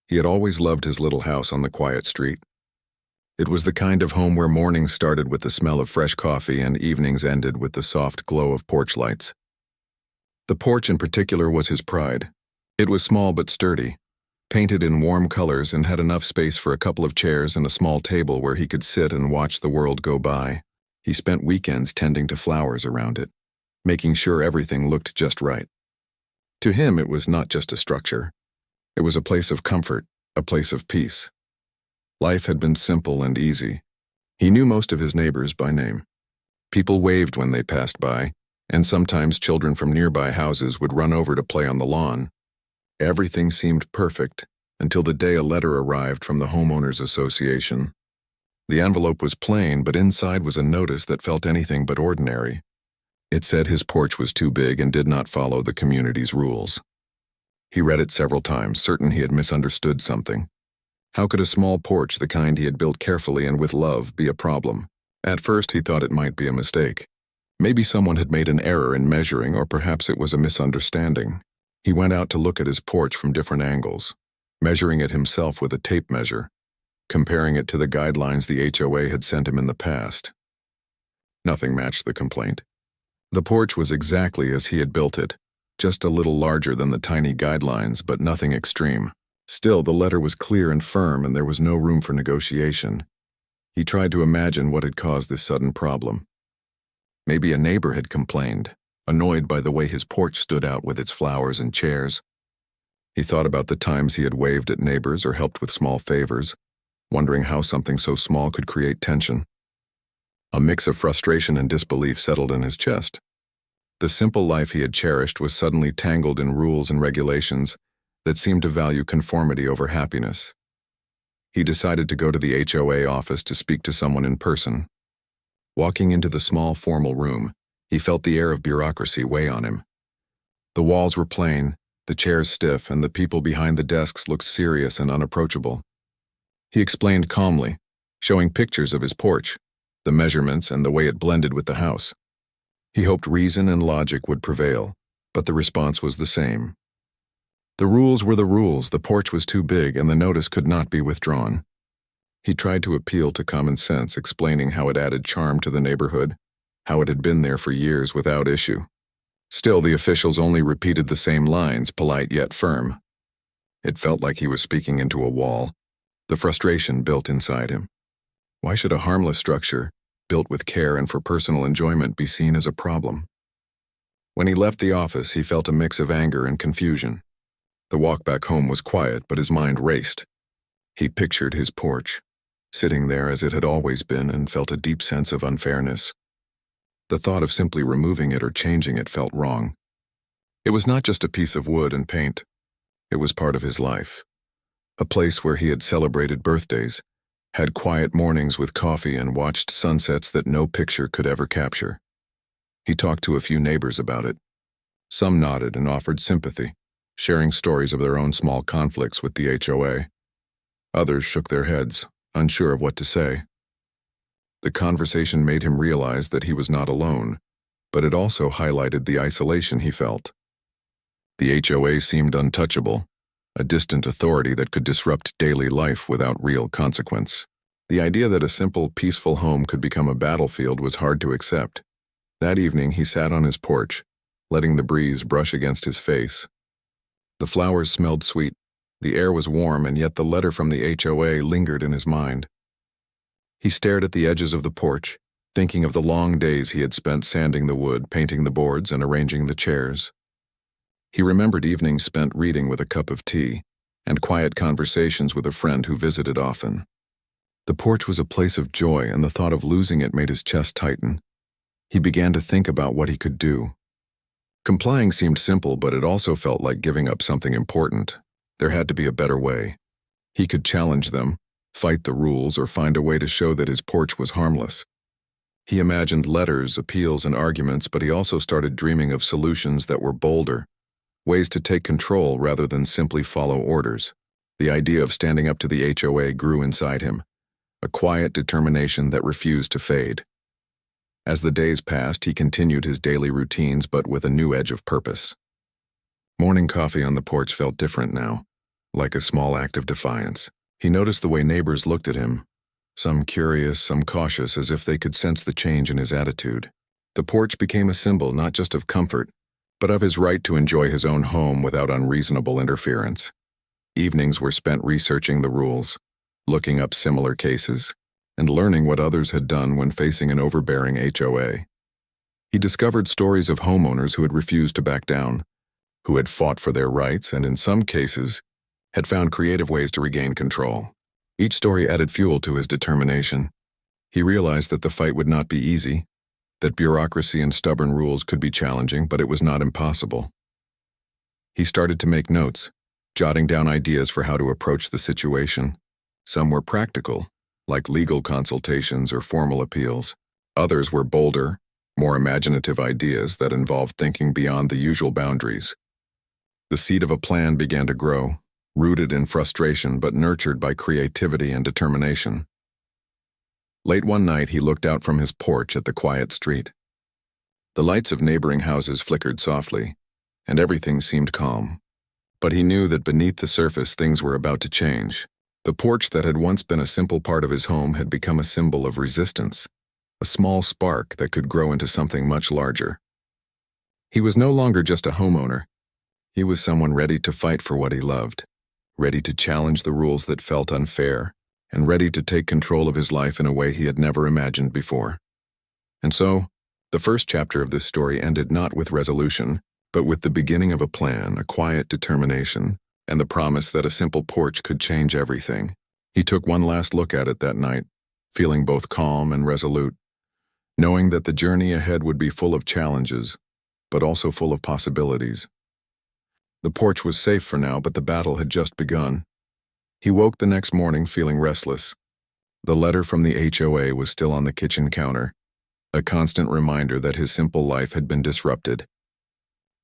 He had always loved his little house on the quiet street. It was the kind of home where mornings started with the smell of fresh coffee and evenings ended with the soft glow of porch lights. The porch in particular was his pride. It was small but sturdy, painted in warm colors, and had enough space for a couple of chairs and a small table where he could sit and watch the world go by. He spent weekends tending to flowers around it, making sure everything looked just right. To him, it was not just a structure. It was a place of comfort, a place of peace. Life had been simple and easy. He knew most of his neighbors by name. People waved when they passed by, and sometimes children from nearby houses would run over to play on the lawn. Everything seemed perfect until the day a letter arrived from the Homeowners Association. The envelope was plain, but inside was a notice that felt anything but ordinary. It said his porch was too big and did not follow the community's rules. He read it several times, certain he had misunderstood something. How could a small porch, the kind he had built carefully and with love, be a problem? At first he thought it might be a mistake. Maybe someone had made an error in measuring, or perhaps it was a misunderstanding. He went out to look at his porch from different angles, measuring it himself with a tape measure, comparing it to the guidelines the HOA had sent him in the past. Nothing matched the complaint. The porch was exactly as he had built it, just a little larger than the tiny guidelines, but nothing extreme. Still, the letter was clear and firm, and there was no room for negotiation. He tried to imagine what had caused this sudden problem. Maybe a neighbor had complained, annoyed by the way his porch stood out with its flowers and chairs. He thought about the times he had waved at neighbors or helped with small favors, wondering how something so small could create tension. A mix of frustration and disbelief settled in his chest. The simple life he had cherished was suddenly tangled in rules and regulations that seemed to value conformity over happiness. He decided to go to the HOA office to speak to someone in person. Walking into the small formal room, he felt the air of bureaucracy weigh on him. The walls were plain, the chairs stiff, and the people behind the desks looked serious and unapproachable. He explained calmly, showing pictures of his porch, the measurements, and the way it blended with the house. He hoped reason and logic would prevail, but the response was the same. The rules were the rules, the porch was too big, and the notice could not be withdrawn. He tried to appeal to common sense, explaining how it added charm to the neighborhood, how it had been there for years without issue. Still, the officials only repeated the same lines, polite yet firm. It felt like he was speaking into a wall. The frustration built inside him. Why should a harmless structure, built with care and for personal enjoyment, be seen as a problem? When he left the office, he felt a mix of anger and confusion. The walk back home was quiet, but his mind raced. He pictured his porch, sitting there as it had always been, and felt a deep sense of unfairness. The thought of simply removing it or changing it felt wrong. It was not just a piece of wood and paint. It was part of his life. A place where he had celebrated birthdays, had quiet mornings with coffee, and watched sunsets that no picture could ever capture. He talked to a few neighbors about it. Some nodded and offered sympathy, sharing stories of their own small conflicts with the HOA. Others shook their heads, unsure of what to say. The conversation made him realize that he was not alone, but it also highlighted the isolation he felt. The HOA seemed untouchable, a distant authority that could disrupt daily life without real consequence. The idea that a simple, peaceful home could become a battlefield was hard to accept. That evening, he sat on his porch, letting the breeze brush against his face. The flowers smelled sweet, the air was warm, and yet the letter from the HOA lingered in his mind. He stared at the edges of the porch, thinking of the long days he had spent sanding the wood, painting the boards, and arranging the chairs. He remembered evenings spent reading with a cup of tea, and quiet conversations with a friend who visited often. The porch was a place of joy, and the thought of losing it made his chest tighten. He began to think about what he could do. Complying seemed simple, but it also felt like giving up something important. There had to be a better way. He could challenge them, fight the rules, or find a way to show that his porch was harmless. He imagined letters, appeals, and arguments, but he also started dreaming of solutions that were bolder, ways to take control rather than simply follow orders. The idea of standing up to the HOA grew inside him, a quiet determination that refused to fade. As the days passed, he continued his daily routines, but with a new edge of purpose. Morning coffee on the porch felt different now, like a small act of defiance. He noticed the way neighbors looked at him, some curious, some cautious, as if they could sense the change in his attitude. The porch became a symbol not just of comfort, but of his right to enjoy his own home without unreasonable interference. Evenings were spent researching the rules, looking up similar cases, and learning what others had done when facing an overbearing HOA. He discovered stories of homeowners who had refused to back down, who had fought for their rights and, in some cases, had found creative ways to regain control. Each story added fuel to his determination. He realized that the fight would not be easy, that bureaucracy and stubborn rules could be challenging, but it was not impossible. He started to make notes, jotting down ideas for how to approach the situation. Some were practical, like legal consultations or formal appeals. Others were bolder, more imaginative ideas that involved thinking beyond the usual boundaries. The seed of a plan began to grow, rooted in frustration but nurtured by creativity and determination. Late one night, he looked out from his porch at the quiet street. The lights of neighboring houses flickered softly, and everything seemed calm. But he knew that beneath the surface things were about to change. The porch that had once been a simple part of his home had become a symbol of resistance, a small spark that could grow into something much larger. He was no longer just a homeowner. He was someone ready to fight for what he loved, ready to challenge the rules that felt unfair, and ready to take control of his life in a way he had never imagined before. And so, the first chapter of this story ended not with resolution, but with the beginning of a plan, a quiet determination, and the promise that a simple porch could change everything. He took one last look at it that night, feeling both calm and resolute, knowing that the journey ahead would be full of challenges, but also full of possibilities. The porch was safe for now, but the battle had just begun. He woke the next morning feeling restless. The letter from the HOA was still on the kitchen counter, a constant reminder that his simple life had been disrupted.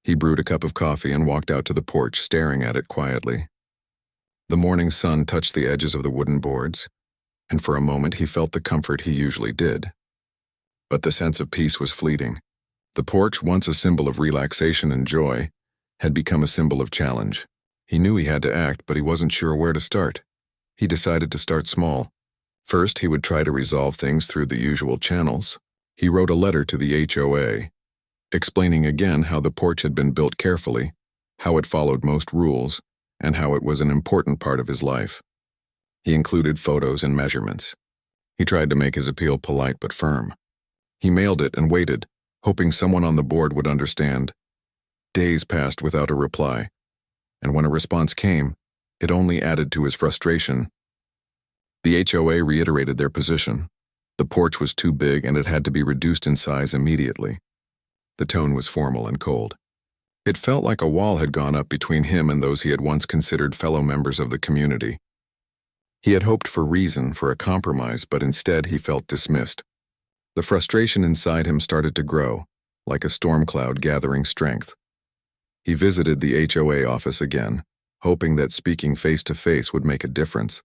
He brewed a cup of coffee and walked out to the porch, staring at it quietly. The morning sun touched the edges of the wooden boards, and for a moment he felt the comfort he usually did. But the sense of peace was fleeting. The porch, once a symbol of relaxation and joy, had become a symbol of challenge. He knew he had to act, but he wasn't sure where to start. He decided to start small. First, he would try to resolve things through the usual channels. He wrote a letter to the HOA, explaining again how the porch had been built carefully, how it followed most rules, and how it was an important part of his life. He included photos and measurements. He tried to make his appeal polite but firm. He mailed it and waited, hoping someone on the board would understand. Days passed without a reply, and when a response came, it only added to his frustration. The HOA reiterated their position. The porch was too big and it had to be reduced in size immediately. The tone was formal and cold. It felt like a wall had gone up between him and those he had once considered fellow members of the community. He had hoped for reason, for a compromise, but instead he felt dismissed. The frustration inside him started to grow, like a storm cloud gathering strength. He visited the HOA office again, hoping that speaking face-to-face would make a difference.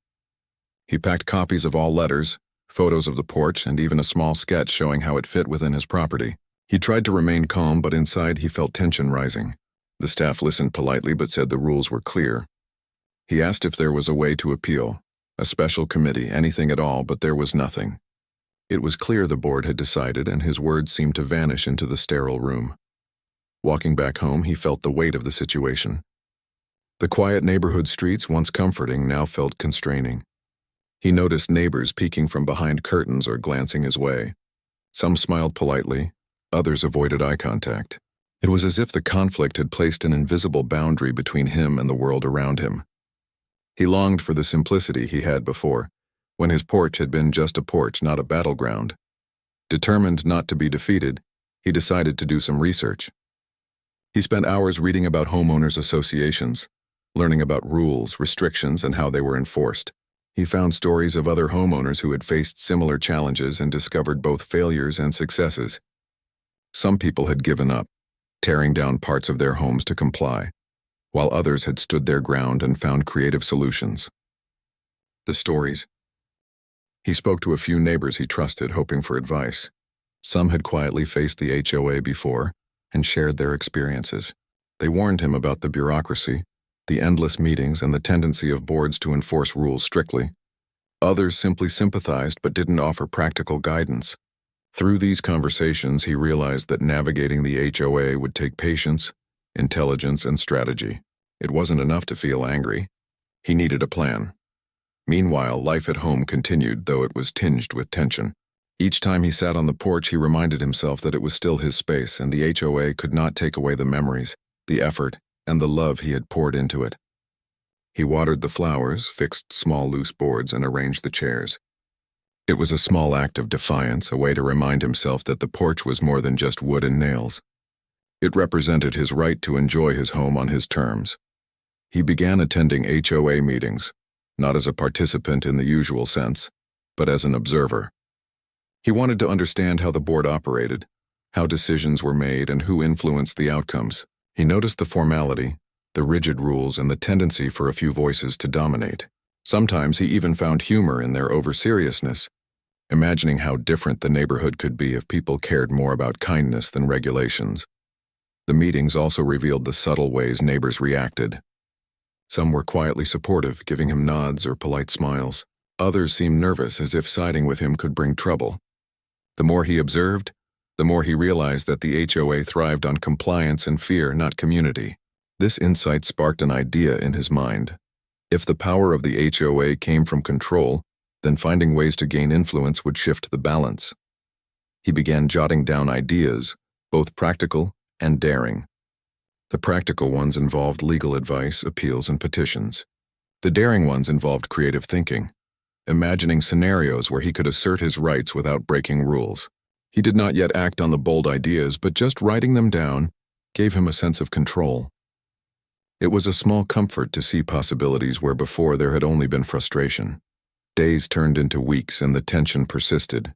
He packed copies of all letters, photos of the porch, and even a small sketch showing how it fit within his property. He tried to remain calm, but inside he felt tension rising. The staff listened politely but said the rules were clear. He asked if there was a way to appeal, a special committee, anything at all, but there was nothing. It was clear the board had decided, and his words seemed to vanish into the sterile room. Walking back home, he felt the weight of the situation. The quiet neighborhood streets, once comforting, now felt constraining. He noticed neighbors peeking from behind curtains or glancing his way. Some smiled politely, others avoided eye contact. It was as if the conflict had placed an invisible boundary between him and the world around him. He longed for the simplicity he had before, when his porch had been just a porch, not a battleground. Determined not to be defeated, he decided to do some research. He spent hours reading about homeowners' associations, learning about rules, restrictions, and how they were enforced. He found stories of other homeowners who had faced similar challenges and discovered both failures and successes. Some people had given up, tearing down parts of their homes to comply, while others had stood their ground and found creative solutions. The stories. He spoke to a few neighbors he trusted, hoping for advice. Some had quietly faced the HOA before and shared their experiences. They warned him about the bureaucracy, the endless meetings and the tendency of boards to enforce rules strictly. Others simply sympathized but didn't offer practical guidance. Through these conversations, he realized that navigating the HOA would take patience, intelligence, and strategy. It wasn't enough to feel angry. He needed a plan. Meanwhile, life at home continued, though it was tinged with tension. Each time he sat on the porch, he reminded himself that it was still his space, and the HOA could not take away the memories, the effort, and the love he had poured into it. He watered the flowers, fixed small loose boards, and arranged the chairs. It was a small act of defiance, a way to remind himself that the porch was more than just wood and nails. It represented his right to enjoy his home on his terms. He began attending HOA meetings, not as a participant in the usual sense, but as an observer. He wanted to understand how the board operated, how decisions were made, and who influenced the outcomes. He noticed the formality, the rigid rules, and the tendency for a few voices to dominate. Sometimes he even found humor in their over-seriousness, imagining how different the neighborhood could be if people cared more about kindness than regulations. The meetings also revealed the subtle ways neighbors reacted. Some were quietly supportive, giving him nods or polite smiles. Others seemed nervous, as if siding with him could bring trouble. The more he observed, the more he realized that the HOA thrived on compliance and fear, not community. This insight sparked an idea in his mind. If the power of the HOA came from control, then finding ways to gain influence would shift the balance. He began jotting down ideas, both practical and daring. The practical ones involved legal advice, appeals, and petitions. The daring ones involved creative thinking, imagining scenarios where he could assert his rights without breaking rules. He did not yet act on the bold ideas, but just writing them down gave him a sense of control. It was a small comfort to see possibilities where before there had only been frustration. Days turned into weeks, and the tension persisted.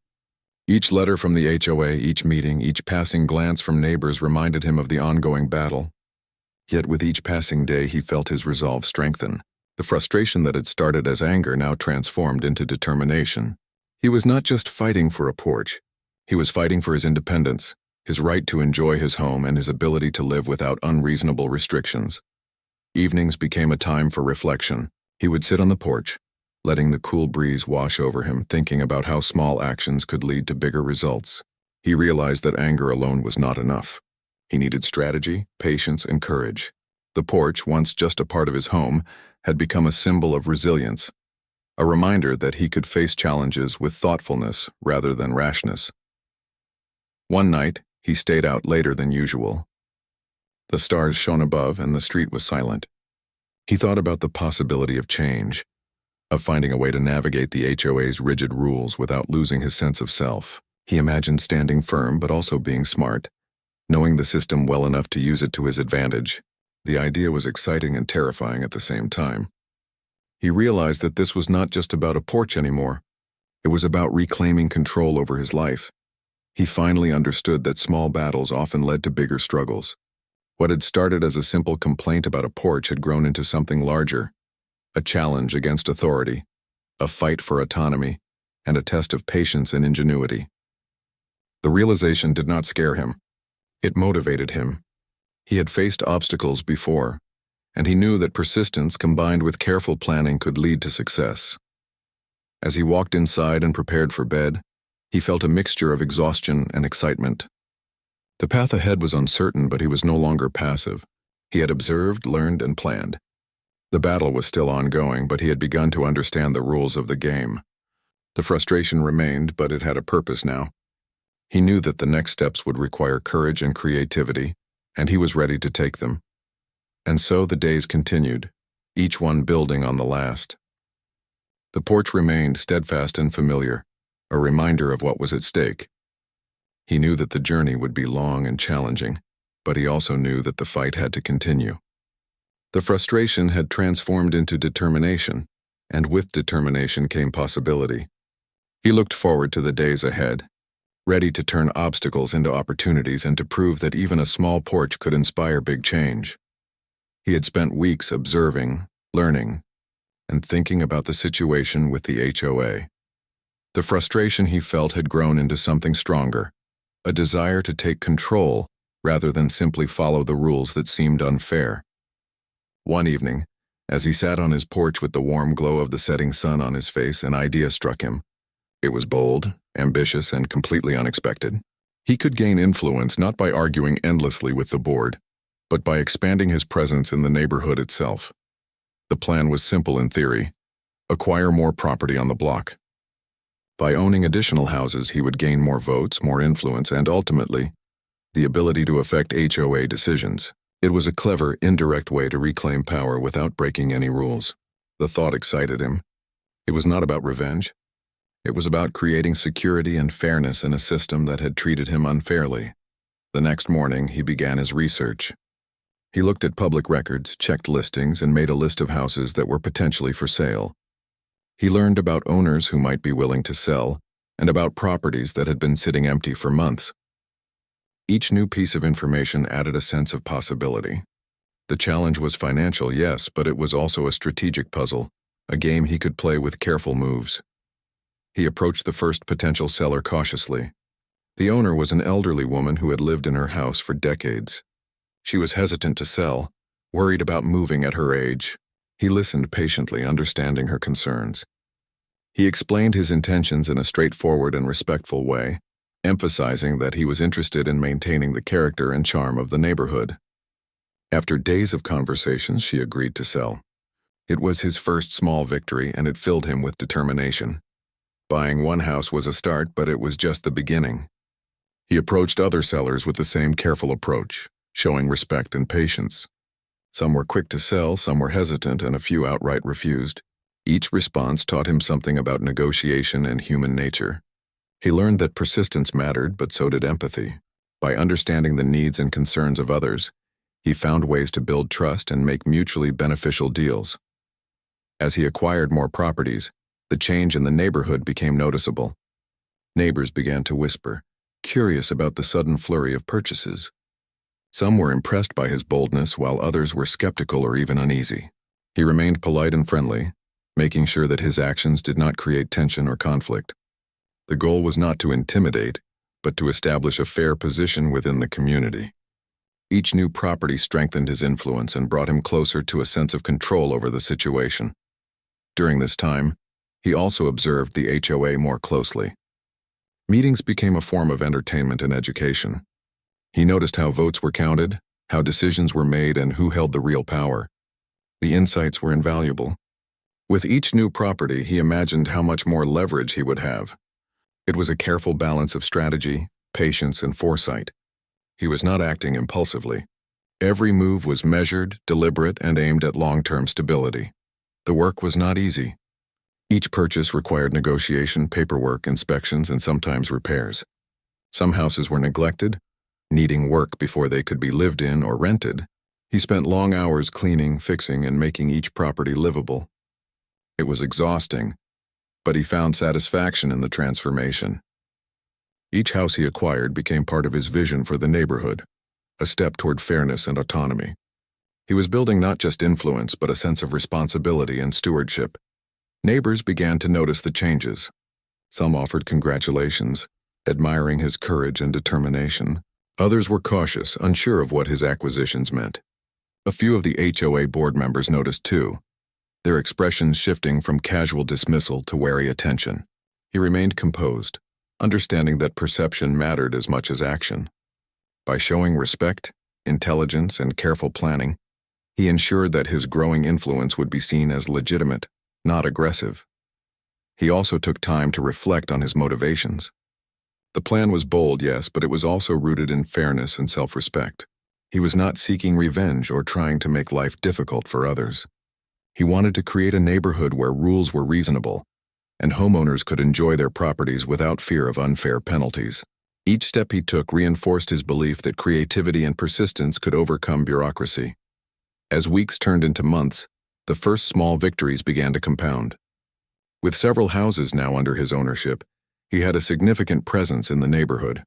Each letter from the HOA, each meeting, each passing glance from neighbors reminded him of the ongoing battle. Yet with each passing day, he felt his resolve strengthen. The frustration that had started as anger now transformed into determination. He was not just fighting for a porch. He was fighting for his independence, his right to enjoy his home, and his ability to live without unreasonable restrictions. Evenings became a time for reflection. He would sit on the porch, letting the cool breeze wash over him, thinking about how small actions could lead to bigger results. He realized that anger alone was not enough. He needed strategy, patience, and courage. The porch, once just a part of his home, had become a symbol of resilience, a reminder that he could face challenges with thoughtfulness rather than rashness. One night, he stayed out later than usual. The stars shone above and the street was silent. He thought about the possibility of change, of finding a way to navigate the HOA's rigid rules without losing his sense of self. He imagined standing firm but also being smart, knowing the system well enough to use it to his advantage. The idea was exciting and terrifying at the same time. He realized that this was not just about a porch anymore. It was about reclaiming control over his life. He finally understood that small battles often led to bigger struggles. What had started as a simple complaint about a porch had grown into something larger, a challenge against authority, a fight for autonomy, and a test of patience and ingenuity. The realization did not scare him. It motivated him. He had faced obstacles before, and he knew that persistence combined with careful planning could lead to success. As he walked inside and prepared for bed, he felt a mixture of exhaustion and excitement. The path ahead was uncertain, but he was no longer passive. He had observed, learned, and planned. The battle was still ongoing, but he had begun to understand the rules of the game. The frustration remained, but it had a purpose now. He knew that the next steps would require courage and creativity, and he was ready to take them. And so the days continued, each one building on the last. The porch remained steadfast and familiar, a reminder of what was at stake. He knew that the journey would be long and challenging, but he also knew that the fight had to continue. The frustration had transformed into determination, and with determination came possibility. He looked forward to the days ahead, ready to turn obstacles into opportunities and to prove that even a small porch could inspire big change. He had spent weeks observing, learning, and thinking about the situation with the HOA. The frustration he felt had grown into something stronger, a desire to take control rather than simply follow the rules that seemed unfair. One evening, as he sat on his porch with the warm glow of the setting sun on his face, an idea struck him. It was bold, ambitious, and completely unexpected. He could gain influence not by arguing endlessly with the board, but by expanding his presence in the neighborhood itself. The plan was simple in theory: acquire more property on the block. By owning additional houses, he would gain more votes, more influence, and ultimately, the ability to affect HOA decisions. It was a clever, indirect way to reclaim power without breaking any rules. The thought excited him. It was not about revenge. It was about creating security and fairness in a system that had treated him unfairly. The next morning, he began his research. He looked at public records, checked listings, and made a list of houses that were potentially for sale. He learned about owners who might be willing to sell, and about properties that had been sitting empty for months. Each new piece of information added a sense of possibility. The challenge was financial, yes, but it was also a strategic puzzle, a game he could play with careful moves. He approached the first potential seller cautiously. The owner was an elderly woman who had lived in her house for decades. She was hesitant to sell, worried about moving at her age. He listened patiently, understanding her concerns. He explained his intentions in a straightforward and respectful way, emphasizing that he was interested in maintaining the character and charm of the neighborhood. After days of conversations, she agreed to sell. It was his first small victory, and it filled him with determination. Buying one house was a start, but it was just the beginning. He approached other sellers with the same careful approach, showing respect and patience. Some were quick to sell, some were hesitant, and a few outright refused. Each response taught him something about negotiation and human nature. He learned that persistence mattered, but so did empathy. By understanding the needs and concerns of others, he found ways to build trust and make mutually beneficial deals. As he acquired more properties, the change in the neighborhood became noticeable. Neighbors began to whisper, curious about the sudden flurry of purchases. Some were impressed by his boldness, while others were skeptical or even uneasy. He remained polite and friendly, making sure that his actions did not create tension or conflict. The goal was not to intimidate, but to establish a fair position within the community. Each new property strengthened his influence and brought him closer to a sense of control over the situation. During this time, he also observed the HOA more closely. Meetings became a form of entertainment and education. He noticed how votes were counted, how decisions were made, and who held the real power. The insights were invaluable. With each new property, he imagined how much more leverage he would have. It was a careful balance of strategy, patience, and foresight. He was not acting impulsively. Every move was measured, deliberate, and aimed at long-term stability. The work was not easy. Each purchase required negotiation, paperwork, inspections, and sometimes repairs. Some houses were neglected, needing work before they could be lived in or rented. He spent long hours cleaning, fixing, and making each property livable. It was exhausting, but he found satisfaction in the transformation. Each house he acquired became part of his vision for the neighborhood, a step toward fairness and autonomy. He was building not just influence, but a sense of responsibility and stewardship. Neighbors began to notice the changes. Some offered congratulations, admiring his courage and determination. Others were cautious, unsure of what his acquisitions meant. A few of the HOA board members noticed too, their expressions shifting from casual dismissal to wary attention. He remained composed, understanding that perception mattered as much as action. By showing respect, intelligence, and careful planning, he ensured that his growing influence would be seen as legitimate, not aggressive. He also took time to reflect on his motivations. The plan was bold, yes, but it was also rooted in fairness and self-respect. He was not seeking revenge or trying to make life difficult for others. He wanted to create a neighborhood where rules were reasonable, and homeowners could enjoy their properties without fear of unfair penalties. Each step he took reinforced his belief that creativity and persistence could overcome bureaucracy. As weeks turned into months, the first small victories began to compound. With several houses now under his ownership, he had a significant presence in the neighborhood.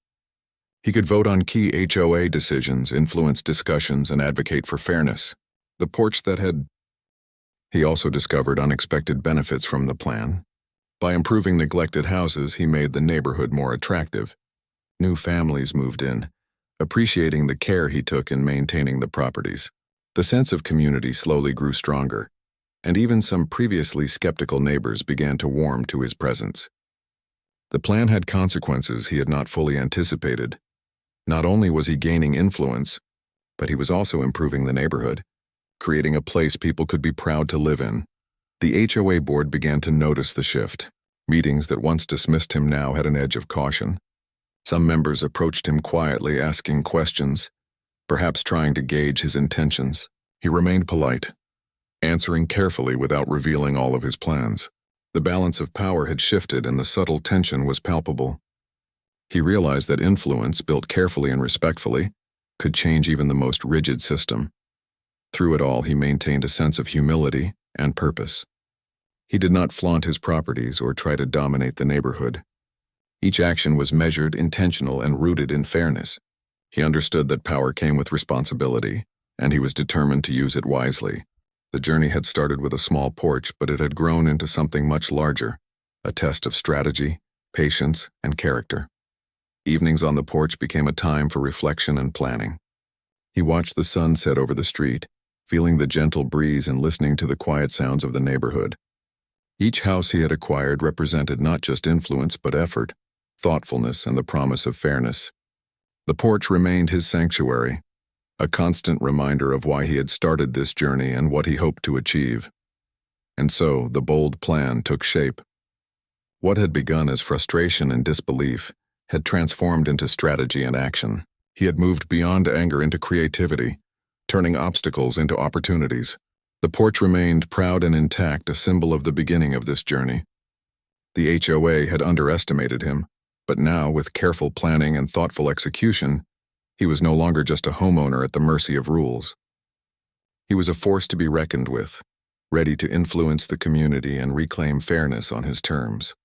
He could vote on key HOA decisions, influence discussions, and advocate for fairness. The porch that had... He also discovered unexpected benefits from the plan. By improving neglected houses, he made the neighborhood more attractive. New families moved in, appreciating the care he took in maintaining the properties. The sense of community slowly grew stronger, and even some previously skeptical neighbors began to warm to his presence. The plan had consequences he had not fully anticipated. Not only was he gaining influence, but he was also improving the neighborhood, creating a place people could be proud to live in. The HOA board began to notice the shift. Meetings that once dismissed him now had an edge of caution. Some members approached him quietly, asking questions, perhaps trying to gauge his intentions. He remained polite, answering carefully without revealing all of his plans. The balance of power had shifted and the subtle tension was palpable. He realized that influence, built carefully and respectfully, could change even the most rigid system. Through it all, he maintained a sense of humility and purpose. He did not flaunt his properties or try to dominate the neighborhood. Each action was measured, intentional, and rooted in fairness. He understood that power came with responsibility, and he was determined to use it wisely. The journey had started with a small porch, but it had grown into something much larger, a test of strategy, patience, and character. Evenings on the porch became a time for reflection and planning. He watched the sun set over the street, feeling the gentle breeze and listening to the quiet sounds of the neighborhood. Each house he had acquired represented not just influence but effort, thoughtfulness, and the promise of fairness. The porch remained his sanctuary, a constant reminder of why he had started this journey and what he hoped to achieve. And so, the bold plan took shape. What had begun as frustration and disbelief had transformed into strategy and action. He had moved beyond anger into creativity, turning obstacles into opportunities. The porch remained proud and intact, a symbol of the beginning of this journey. The HOA had underestimated him, but now, with careful planning and thoughtful execution, he was no longer just a homeowner at the mercy of rules. He was a force to be reckoned with, ready to influence the community and reclaim fairness on his terms.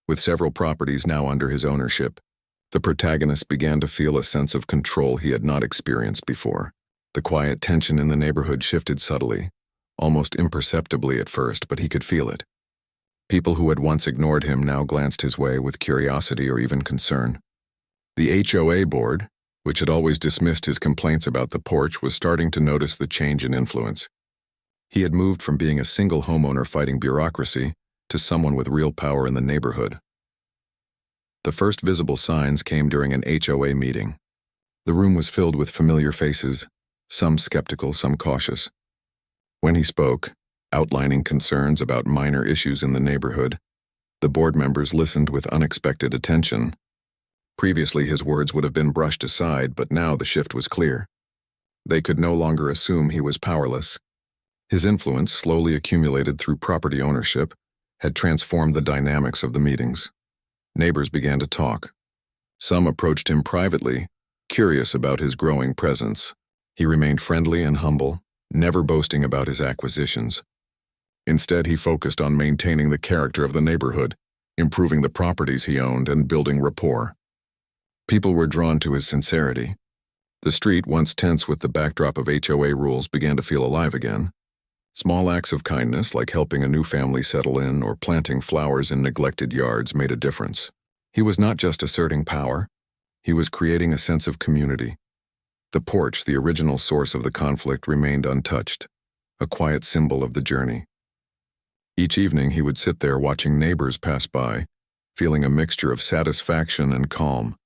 With several properties now under his ownership, the protagonist began to feel a sense of control he had not experienced before. The quiet tension in the neighborhood shifted subtly, almost imperceptibly at first, but he could feel it. People who had once ignored him now glanced his way with curiosity or even concern. The HOA board, which had always dismissed his complaints about the porch, was starting to notice the change in influence. He had moved from being a single homeowner fighting bureaucracy to someone with real power in the neighborhood. The first visible signs came during an HOA meeting. The room was filled with familiar faces, some skeptical, some cautious. When he spoke, outlining concerns about minor issues in the neighborhood, the board members listened with unexpected attention. Previously, his words would have been brushed aside, but now the shift was clear. They could no longer assume he was powerless. His influence, slowly accumulated through property ownership, had transformed the dynamics of the meetings. Neighbors began to talk. Some approached him privately, curious about his growing presence. He remained friendly and humble, never boasting about his acquisitions. Instead, he focused on maintaining the character of the neighborhood, improving the properties he owned, and building rapport. People were drawn to his sincerity. The street, once tense with the backdrop of HOA rules, began to feel alive again. Small acts of kindness, like helping a new family settle in or planting flowers in neglected yards, made a difference. He was not just asserting power, he was creating a sense of community. The porch, the original source of the conflict, remained untouched, a quiet symbol of the journey. Each evening he would sit there watching neighbors pass by, feeling a mixture of satisfaction and calm.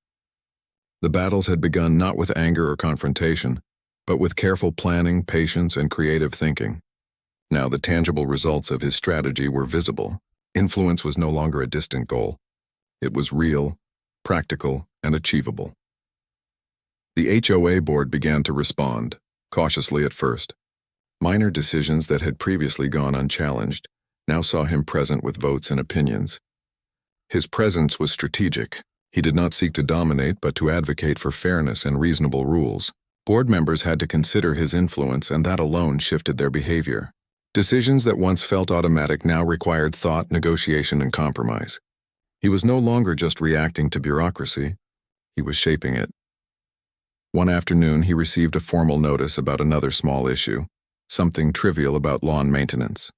The battles had begun not with anger or confrontation, but with careful planning, patience, and creative thinking. Now the tangible results of his strategy were visible. Influence was no longer a distant goal. It was real, practical, and achievable. The HOA board began to respond, cautiously at first. Minor decisions that had previously gone unchallenged now saw him present with votes and opinions. His presence was strategic. He did not seek to dominate, but to advocate for fairness and reasonable rules. Board members had to consider his influence, and that alone shifted their behavior. Decisions that once felt automatic now required thought, negotiation, and compromise. He was no longer just reacting to bureaucracy, he was shaping it. One afternoon, he received a formal notice about another small issue, something trivial about lawn maintenance.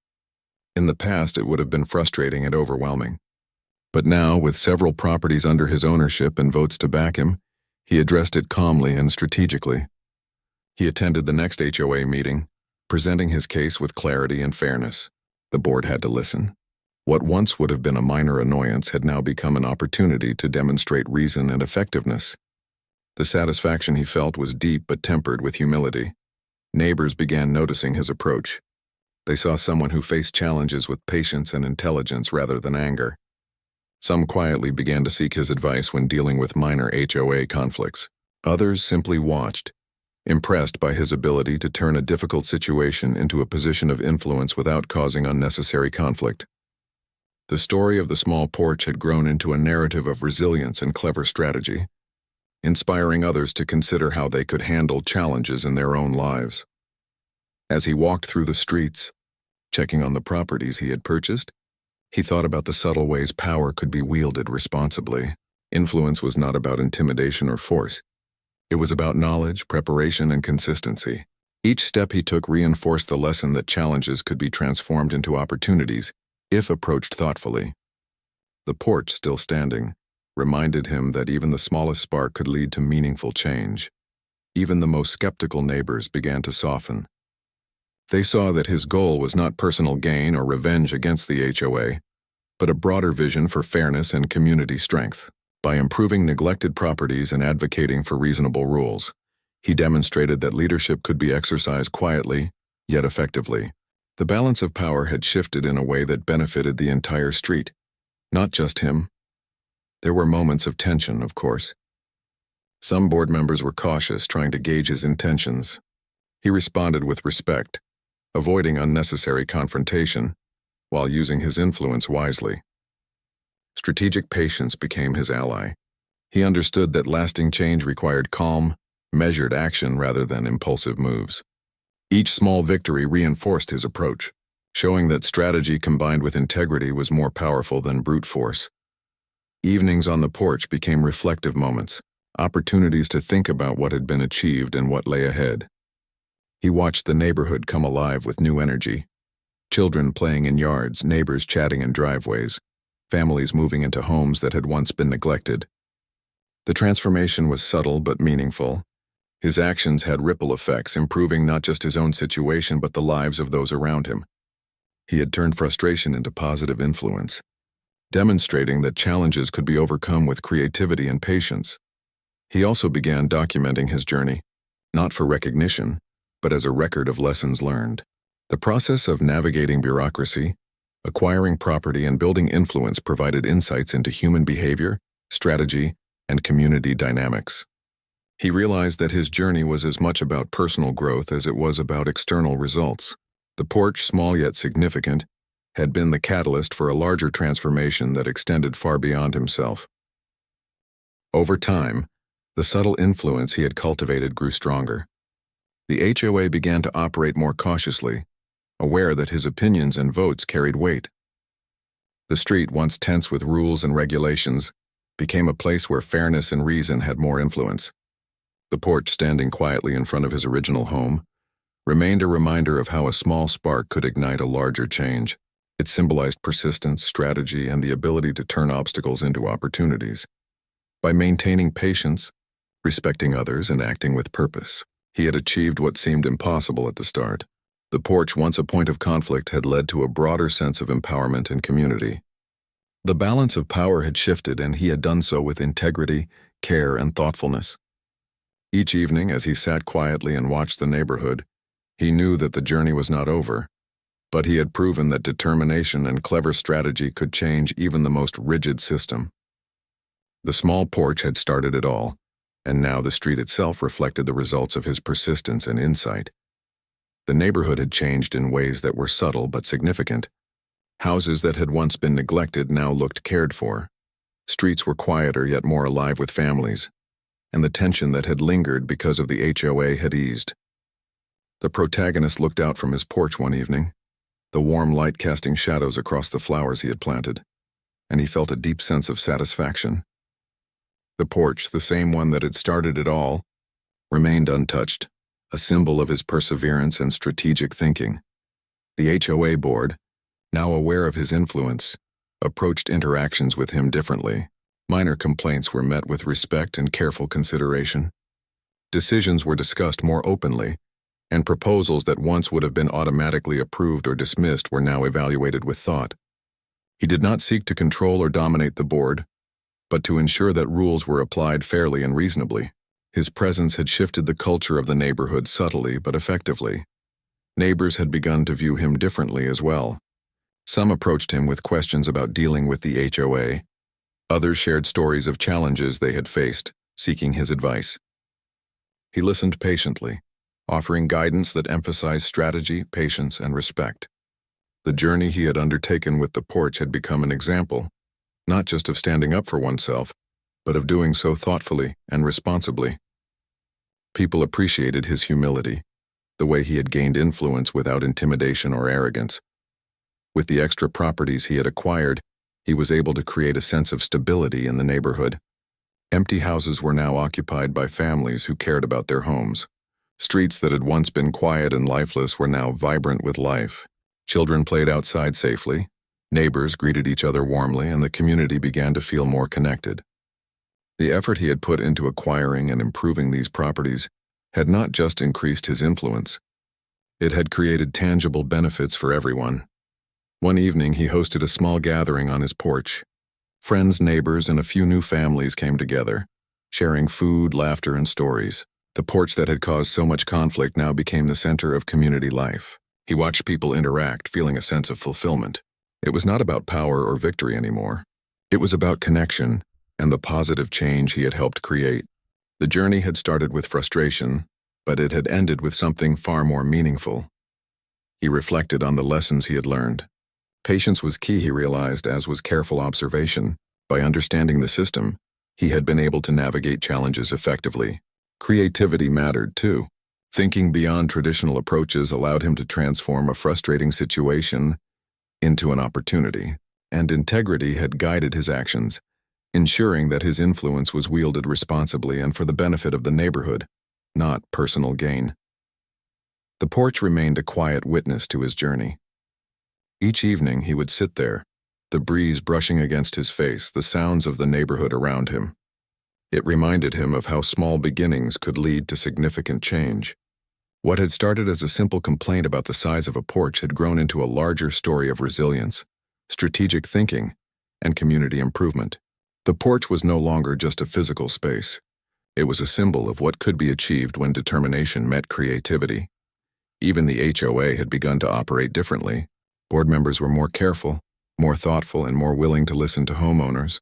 In the past, it would have been frustrating and overwhelming. But now, with several properties under his ownership and votes to back him, he addressed it calmly and strategically. He attended the next HOA meeting, presenting his case with clarity and fairness. The board had to listen. What once would have been a minor annoyance had now become an opportunity to demonstrate reason and effectiveness. The satisfaction he felt was deep but tempered with humility. Neighbors began noticing his approach. They saw someone who faced challenges with patience and intelligence rather than anger. Some quietly began to seek his advice when dealing with minor HOA conflicts. Others simply watched, impressed by his ability to turn a difficult situation into a position of influence without causing unnecessary conflict. The story of the small porch had grown into a narrative of resilience and clever strategy, inspiring others to consider how they could handle challenges in their own lives. As he walked through the streets, checking on the properties he had purchased, he thought about the subtle ways power could be wielded responsibly. Influence was not about intimidation or force. It was about knowledge, preparation, and consistency. Each step he took reinforced the lesson that challenges could be transformed into opportunities if approached thoughtfully. The porch, still standing, reminded him that even the smallest spark could lead to meaningful change. Even the most skeptical neighbors began to soften. They saw that his goal was not personal gain or revenge against the HOA, but a broader vision for fairness and community strength. By improving neglected properties and advocating for reasonable rules, he demonstrated that leadership could be exercised quietly, yet effectively. The balance of power had shifted in a way that benefited the entire street, not just him. There were moments of tension, of course. Some board members were cautious, trying to gauge his intentions. He responded with respect, avoiding unnecessary confrontation, while using his influence wisely. Strategic patience became his ally. He understood that lasting change required calm, measured action rather than impulsive moves. Each small victory reinforced his approach, showing that strategy combined with integrity was more powerful than brute force. Evenings on the porch became reflective moments, opportunities to think about what had been achieved and what lay ahead. He watched the neighborhood come alive with new energy. Children playing in yards, neighbors chatting in driveways, families moving into homes that had once been neglected. The transformation was subtle but meaningful. His actions had ripple effects, improving not just his own situation but the lives of those around him. He had turned frustration into positive influence, demonstrating that challenges could be overcome with creativity and patience. He also began documenting his journey, not for recognition, but as a record of lessons learned. The process of navigating bureaucracy, acquiring property, and building influence provided insights into human behavior, strategy, and community dynamics. He realized that his journey was as much about personal growth as it was about external results. The porch, small yet significant, had been the catalyst for a larger transformation that extended far beyond himself. Over time, the subtle influence he had cultivated grew stronger. The HOA began to operate more cautiously, aware that his opinions and votes carried weight. The street, once tense with rules and regulations, became a place where fairness and reason had more influence. The porch, standing quietly in front of his original home, remained a reminder of how a small spark could ignite a larger change. It symbolized persistence, strategy, and the ability to turn obstacles into opportunities. By maintaining patience, respecting others, and acting with purpose, he had achieved what seemed impossible at the start. The porch, once a point of conflict, had led to a broader sense of empowerment and community. The balance of power had shifted, and he had done so with integrity, care, and thoughtfulness. Each evening, as he sat quietly and watched the neighborhood, he knew that the journey was not over, but he had proven that determination and clever strategy could change even the most rigid system. The small porch had started it all, and now the street itself reflected the results of his persistence and insight. The neighborhood had changed in ways that were subtle but significant. Houses that had once been neglected now looked cared for. Streets were quieter yet more alive with families, and the tension that had lingered because of the HOA had eased. The protagonist looked out from his porch one evening, the warm light casting shadows across the flowers he had planted, and he felt a deep sense of satisfaction. The porch, the same one that had started it all, remained untouched, a symbol of his perseverance and strategic thinking. The HOA board, now aware of his influence, approached interactions with him differently. Minor complaints were met with respect and careful consideration. Decisions were discussed more openly, and proposals that once would have been automatically approved or dismissed were now evaluated with thought. He did not seek to control or dominate the board, but to ensure that rules were applied fairly and reasonably. His presence had shifted the culture of the neighborhood subtly but effectively. Neighbors had begun to view him differently as well. Some approached him with questions about dealing with the HOA. Others shared stories of challenges they had faced, seeking his advice. He listened patiently, offering guidance that emphasized strategy, patience, and respect. The journey he had undertaken with the Porch had become an example, not just of standing up for oneself, but of doing so thoughtfully and responsibly. People appreciated his humility, the way he had gained influence without intimidation or arrogance. With the extra properties he had acquired, he was able to create a sense of stability in the neighborhood. Empty houses were now occupied by families who cared about their homes. Streets that had once been quiet and lifeless were now vibrant with life. Children played outside safely, neighbors greeted each other warmly, and the community began to feel more connected. The effort he had put into acquiring and improving these properties had not just increased his influence. It had created tangible benefits for everyone. One evening, he hosted a small gathering on his porch. Friends, neighbors, and a few new families came together, sharing food, laughter, and stories. The porch that had caused so much conflict now became the center of community life. He watched people interact, feeling a sense of fulfillment. It was not about power or victory anymore. It was about connection and the positive change he had helped create. The journey had started with frustration, but it had ended with something far more meaningful. He reflected on the lessons he had learned. Patience was key, he realized, as was careful observation. By understanding the system, he had been able to navigate challenges effectively. Creativity mattered, too. Thinking beyond traditional approaches allowed him to transform a frustrating situation into an opportunity, and integrity had guided his actions, ensuring that his influence was wielded responsibly and for the benefit of the neighborhood, not personal gain. The porch remained a quiet witness to his journey. Each evening he would sit there, the breeze brushing against his face, the sounds of the neighborhood around him. It reminded him of how small beginnings could lead to significant change. What had started as a simple complaint about the size of a porch had grown into a larger story of resilience, strategic thinking, and community improvement. The porch was no longer just a physical space. It was a symbol of what could be achieved when determination met creativity. Even the HOA had begun to operate differently. Board members were more careful, more thoughtful, and more willing to listen to homeowners.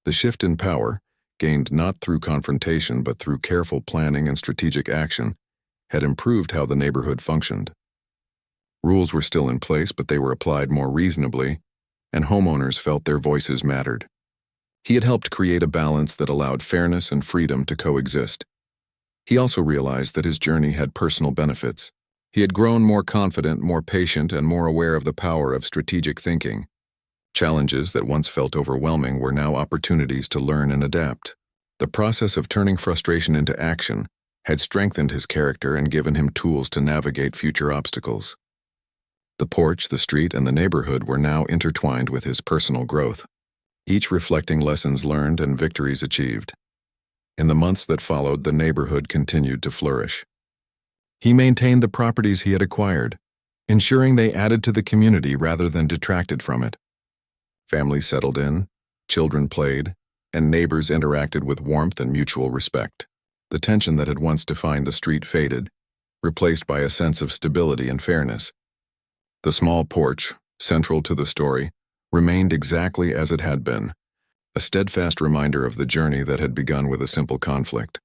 The shift in power, gained not through confrontation but through careful planning and strategic action, had improved how the neighborhood functioned. Rules were still in place, but they were applied more reasonably, and homeowners felt their voices mattered. He had helped create a balance that allowed fairness and freedom to coexist. He also realized that his journey had personal benefits. He had grown more confident, more patient, and more aware of the power of strategic thinking. Challenges that once felt overwhelming were now opportunities to learn and adapt. The process of turning frustration into action had strengthened his character and given him tools to navigate future obstacles. The porch, the street, and the neighborhood were now intertwined with his personal growth, each reflecting lessons learned and victories achieved. In the months that followed, the neighborhood continued to flourish. He maintained the properties he had acquired, ensuring they added to the community rather than detracted from it. Families settled in, children played, and neighbors interacted with warmth and mutual respect. The tension that had once defined the street faded, replaced by a sense of stability and fairness. The small porch, central to the story, remained exactly as it had been, a steadfast reminder of the journey that had begun with a simple conflict.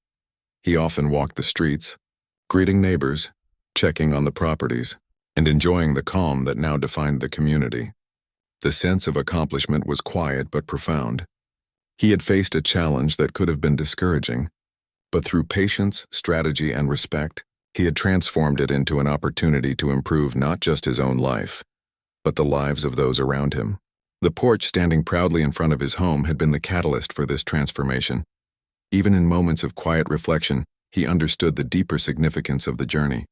He often walked the streets, greeting neighbors, checking on the properties, and enjoying the calm that now defined the community. The sense of accomplishment was quiet but profound. He had faced a challenge that could have been discouraging, but through patience, strategy, and respect, he had transformed it into an opportunity to improve not just his own life, but the lives of those around him. The porch standing proudly in front of his home had been the catalyst for this transformation. Even in moments of quiet reflection, he understood the deeper significance of the journey.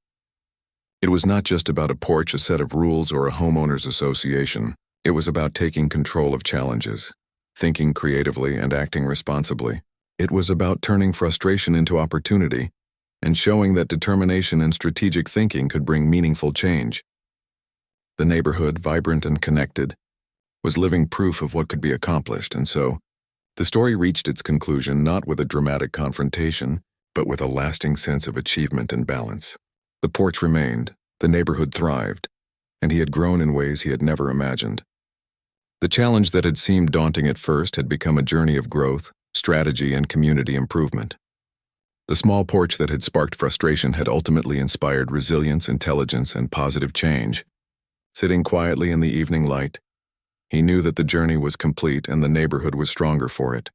It was not just about a porch, a set of rules, or a homeowners association. It was about taking control of challenges, thinking creatively, and acting responsibly. It was about turning frustration into opportunity and showing that determination and strategic thinking could bring meaningful change. The neighborhood, vibrant and connected, was living proof of what could be accomplished, and so, the story reached its conclusion not with a dramatic confrontation, but with a lasting sense of achievement and balance. The porch remained, the neighborhood thrived, and he had grown in ways he had never imagined. The challenge that had seemed daunting at first had become a journey of growth, strategy, and community improvement. The small porch that had sparked frustration had ultimately inspired resilience, intelligence, and positive change. Sitting quietly in the evening light, he knew that the journey was complete and the neighborhood was stronger for it.